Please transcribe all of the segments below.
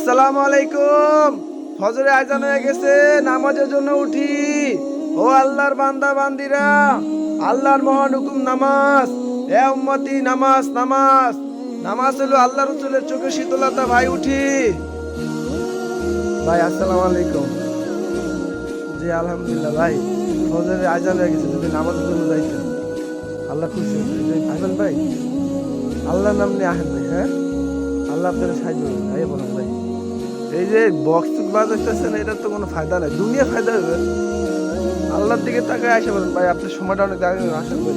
আসসালামু আলাইকুম। ফজরে আজান হয়ে গেছে, নামাজের জন্য উঠি। ও আল্লাহর বান্দা বান্দিরা, আল্লাহর মহান হুকুম নামাজ। এ উম্মতি, নামাজ নামাজ। নামাজ হলো আল্লাহ রাসূলের চোখে শীতলতা। ভাই উঠি। ভাই আসসালামু আলাইকুম। জি আলহামদুলিল্লাহ ভাই, ফজরে আজান হয়ে গেছে, যদি নামাজের জন্য যাইতেন আল্লাহ খুশি হতো। আসবেন ভাই, আল্লাহর নাম নিয়ে আসেন ভাই। হ্যাঁ, আল্লাহ আপনার সাহায্য করবেন। ভাই বলেন ভাই, এই যে বক্স বাজাইতেছেন এটার তো কোনো ফায়দা নাই, দুনিয়া ফায়দা হবে। আল্লাহর দিকে তাকায় আসে বলেন ভাই, আপনার সময়টা অনেক দামি, আসেন ভাই।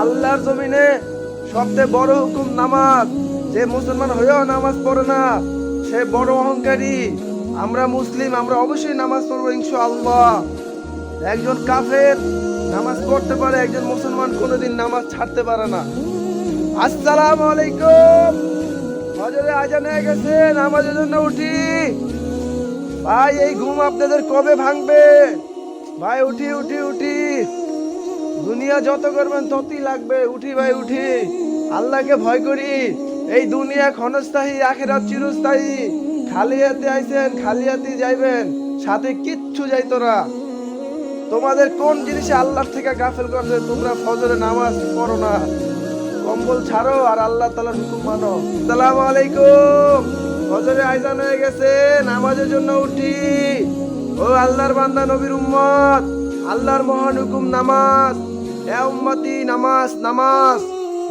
আল্লাহর জমিনে সবচেয়ে বড় হুকুম নামাজ। যে মুসলমান হয়েও নামাজ পড়ে না সে বড় অহংকারী। আমরা মুসলিম, আমরা অবশ্যই নামাজ পড়বো ইনশাআল্লাহ। একজন কাফের নামাজ পড়তে পারে, একজন মুসলমান কোনোদিন নামাজ ছাড়তে পারে না। আসসালামু আলাইকুম। ফজরে আজান হয়ে গেছে, নামাজের জন্য উঠি। ভাই এই ঘুম আপনাদের কবে ভাঙবে? ভাই উঠি উঠি উঠি। দুনিয়া যত করবেন ততই লাগবে। উঠি ভাই উঠি। আল্লাহকে ভয় করি। এই দুনিয়া ক্ষণস্থায়ী, আখিরাত চিরস্থায়ী। খালি হাতে আইছেন, খালি হাতে যাইবেন, সাথে কিচ্ছু যাইতো না। তোমাদের কোন জিনিসে আল্লাহর থেকে গাফেল করছে? তোমরা ফজরে নামাজ পড়ো না, কম্বল ছাড়ো আর আল্লাহ তাআলার হুকুম মানো। আসসালামু আলাইকুম। ফজরে আজান হয়ে গেছে, নামাজের জন্য উঠি। ও আল্লাহর বান্দা নবীর উম্মত, আল্লাহর মহান হুকুম নামাজ। এ উম্মতি, নামাজ নামাজ।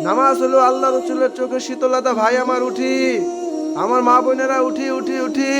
নামাজ হলো আল্লাহ রাসূলের চোখের শীতলতা। ভাই আমার উঠি, আমার মা বোনেরা উঠি উঠি উঠি।